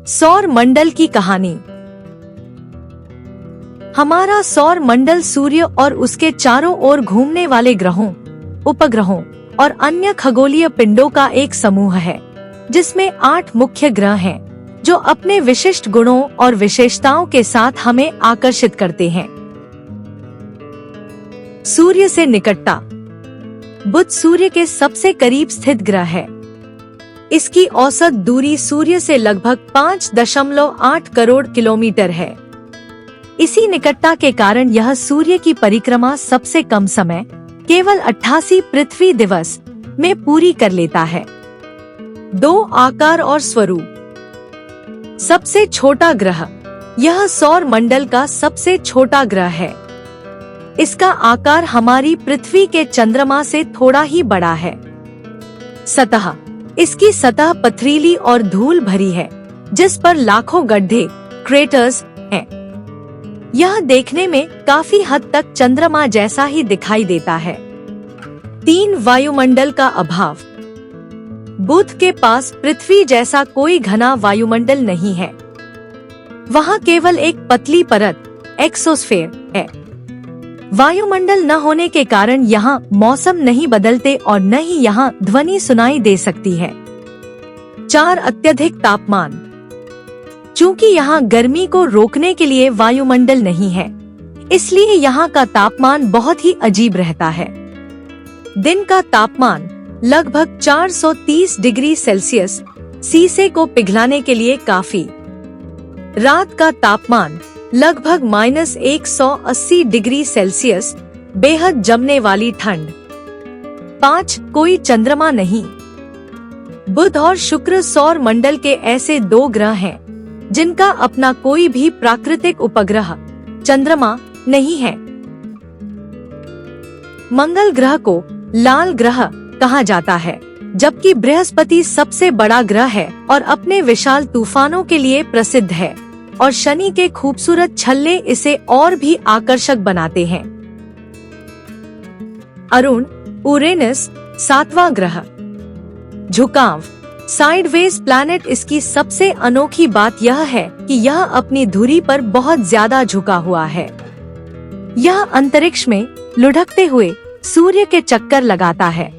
सौर मंडल की कहानी। हमारा सौर मंडल सूर्य और उसके चारों ओर घूमने वाले ग्रहों, उपग्रहों और अन्य खगोलीय पिंडों का एक समूह है, जिसमें 8 मुख्य ग्रह हैं, जो अपने विशिष्ट गुणों और विशेषताओं के साथ हमें आकर्षित करते हैं। सूर्य से निकटता। बुध सूर्य के सबसे करीब स्थित ग्रह है। इसकी औसत दूरी सूर्य से लगभग 5.8 करोड़ किलोमीटर है। इसी निकटता के कारण यह सूर्य की परिक्रमा सबसे कम समय, केवल 88 पृथ्वी दिवस में पूरी कर लेता है। 2 आकार और स्वरूप। सबसे छोटा ग्रह। यह सौर मंडल का सबसे छोटा ग्रह है। इसका आकार हमारी पृथ्वी के चंद्रमा से थोड़ा ही बड़ा है। सतह। इसकी सतह पथरीली और धूल भरी है, जिस पर लाखों गड्ढे, क्रेटर्स हैं। यह देखने में काफी हद तक चंद्रमा जैसा ही दिखाई देता है। 3 वायुमंडल का अभाव। बुध के पास पृथ्वी जैसा कोई घना वायुमंडल नहीं है। वहाँ केवल एक पतली परत, एक्सोस्फेयर है। वायुमंडल न होने के कारण यहाँ मौसम नहीं बदलते और न ही यहाँ ध्वनि सुनाई दे सकती है। 4 अत्यधिक तापमान। चूंकि यहाँ गर्मी को रोकने के लिए वायुमंडल नहीं है, इसलिए यहाँ का तापमान बहुत ही अजीब रहता है। दिन का तापमान लगभग 430 डिग्री सेल्सियस शीशे को पिघलाने के लिए काफी। रात का तापमान लगभग -180 डिग्री सेल्सियस, बेहद जमने वाली ठंड। 5 कोई चंद्रमा नहीं। बुध और शुक्र सौर मंडल के ऐसे 2 ग्रह हैं, जिनका अपना कोई भी प्राकृतिक उपग्रह, चंद्रमा नहीं है। मंगल ग्रह को लाल ग्रह कहा जाता है, जबकि बृहस्पति सबसे बड़ा ग्रह है और अपने विशाल तूफानों के लिए प्रसिद्ध है, और शनि के खूबसूरत छल्ले इसे और भी आकर्षक बनाते हैं। अरुण, यूरेनस 7वां ग्रह। झुकाव। Sideways planet. इसकी सबसे अनोखी बात यह है कि यह अपनी धुरी पर बहुत ज्यादा झुका हुआ है। यह अंतरिक्ष में लुढ़कते हुए सूर्य के चक्कर लगाता है।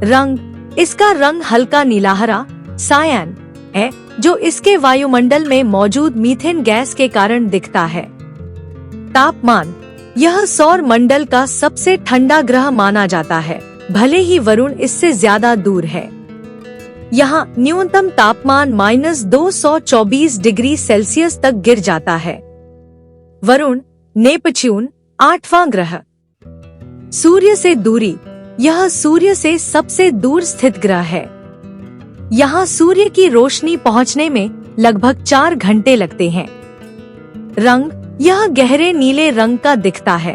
रंग। इसका रंग हल्का नीलाहरा, सायन है, जो इसके वायुमंडल में मौजूद मीथेन गैस के कारण दिखता है। तापमान। यह सौर मंडल का सबसे ठंडा ग्रह माना जाता है, भले ही वरुण इससे ज्यादा दूर है। यहाँ न्यूनतम तापमान -224 डिग्री सेल्सियस तक गिर जाता है। वरुण, नेपच्यून 8वां ग्रह। सूर्य से दूरी। यह सूर्य से सबसे दूर स्थित ग्रह है। यहाँ सूर्य की रोशनी पहुँचने में लगभग 4 घंटे लगते हैं। रंग। यह गहरे नीले रंग का दिखता है।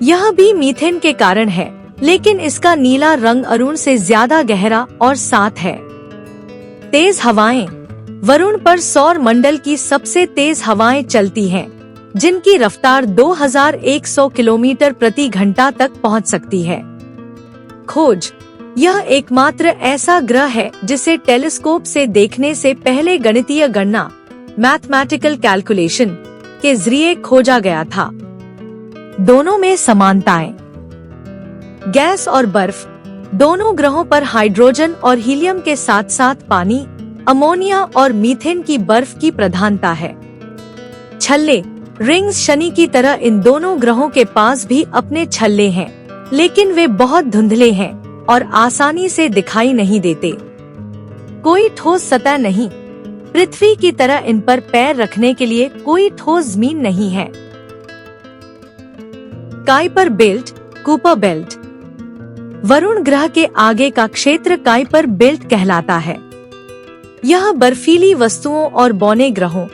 यह भी मीथेन के कारण है, लेकिन इसका नीला रंग अरुण से ज्यादा गहरा और साफ है। तेज हवाएं। वरुण पर सौर मंडल की सबसे तेज हवाएं चलती हैं, जिनकी रफ्तार 2100 किलोमीटर प्रति घंटा तक पहुंच सकती है। खोज। यह एकमात्र ऐसा ग्रह है जिसे टेलीस्कोप से देखने से पहले गणितीय गणना, मैथमेटिकल कैलकुलेशन के जरिए खोजा गया था। दोनों में समानताएं। गैस और बर्फ। दोनों ग्रहों पर हाइड्रोजन और हीलियम के साथ साथ पानी, अमोनिया और मीथेन की बर्फ की प्रधानता है। छल्ले। रिंग्स। शनि की तरह इन दोनों ग्रहों के पास भी अपने छल्ले हैं, लेकिन वे बहुत धुंधले हैं और आसानी से दिखाई नहीं देते। कोई ठोस सतह नहीं। पृथ्वी की तरह इन पर पैर रखने के लिए कोई ठोस जमीन नहीं है। Kuiper belt, Cooper belt. Varun ग्रह के आगे का क्षेत्र काइपर बेल्ट कहलाता है। यह बर्फीली वस्तुओं और बौने ग्रहों,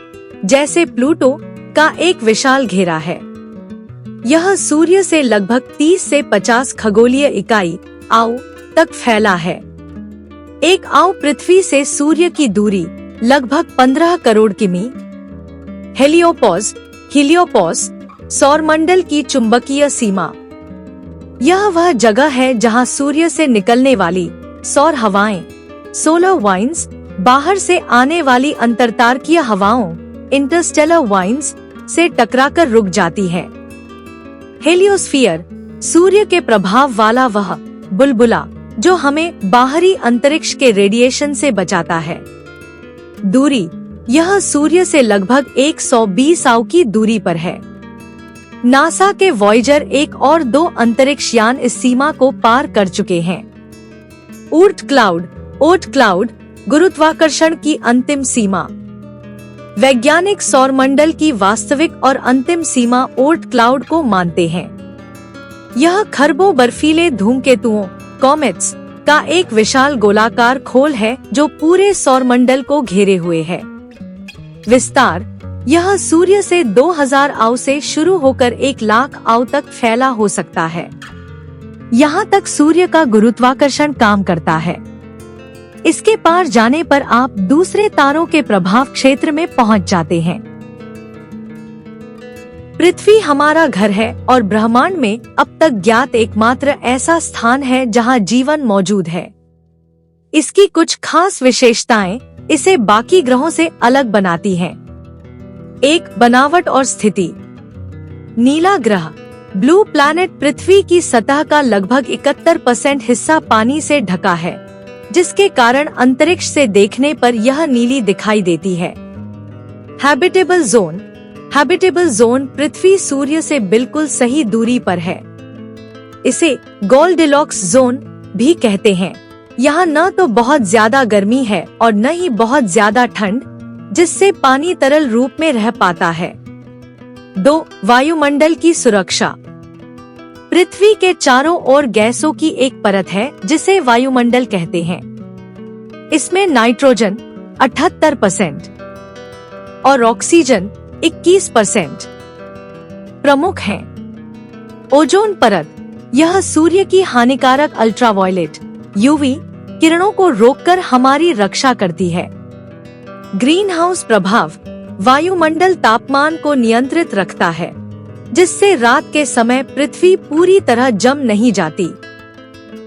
जैसे प्लूटो, का एक विशाल घेरा है। यह सूर्य से लगभग 30 से 50 खगोलीय इकाई आउ तक फैला है। एक आउ पृथ्वी से सूर्य की दूरी लगभग 15 करोड़ किमी। हीलियोपोस सौरमंडल की चुंबकीय सीमा। यह वह जगह है जहां सूर्य से निकलने वाली सौर हवाएं, सोलर वाइंड्स, बाहर से आने वाली अंतरतारकीय हवाओं इंटरस्टेलर वाइंस से टकराकर रुक जाती है। हेलियोस्फीयर सूर्य के प्रभाव वाला वह बुलबुला जो हमें बाहरी अंतरिक्ष के रेडिएशन से बचाता है। दूरी, यह सूर्य से लगभग 120 आउ की दूरी पर है। नासा के वॉयेजर 1 और 2 अंतरिक्ष यान इस सीमा को पार कर चुके हैं। ऊर्ट क्लाउड गुरुत्वाकर्षण की अंतिम सीमा। वैज्ञानिक सौरमंडल की वास्तविक और अंतिम सीमा ओर्ट क्लाउड को मानते हैं। यह खरबों बर्फीले धूमकेतुओं कॉमेट्स का एक विशाल गोलाकार खोल है जो पूरे सौरमंडल को घेरे हुए है। विस्तार, यह सूर्य से 2000 आउ से शुरू होकर 1,00,000 आउ तक फैला हो सकता है। यहाँ तक सूर्य का गुरुत्वाकर्षण काम करता है। इसके पार जाने पर आप दूसरे तारों के प्रभाव क्षेत्र में पहुँच जाते हैं। पृथ्वी हमारा घर है और ब्रह्मांड में अब तक ज्ञात एकमात्र ऐसा स्थान है जहां जीवन मौजूद है। इसकी कुछ खास विशेषताएं इसे बाकी ग्रहों से अलग बनाती हैं। 1. बनावट और स्थिति। नीला ग्रह ब्लू प्लैनेट पृथ्वी की सतह का लगभग 71% हिस्सा पानी से ढका है, जिसके कारण अंतरिक्ष से देखने पर यह नीली दिखाई देती है। हैबिटेबल जोन पृथ्वी सूर्य से बिल्कुल सही दूरी पर है। इसे गोल्डिलॉक्स जोन भी कहते हैं। यहाँ न तो बहुत ज्यादा गर्मी है और न ही बहुत ज्यादा ठंड, जिससे पानी तरल रूप में रह पाता है। 2. वायुमंडल की सुरक्षा। पृथ्वी के चारों ओर गैसों की एक परत है जिसे वायुमंडल कहते हैं। इसमें नाइट्रोजन 78% और ऑक्सीजन 21% प्रमुख हैं। ओजोन परत, यह सूर्य की हानिकारक अल्ट्रावायलेट यूवी किरणों को रोककर हमारी रक्षा करती है। ग्रीन हाउस प्रभाव, वायुमंडल तापमान को नियंत्रित रखता है, जिससे रात के समय पृथ्वी पूरी तरह जम नहीं जाती।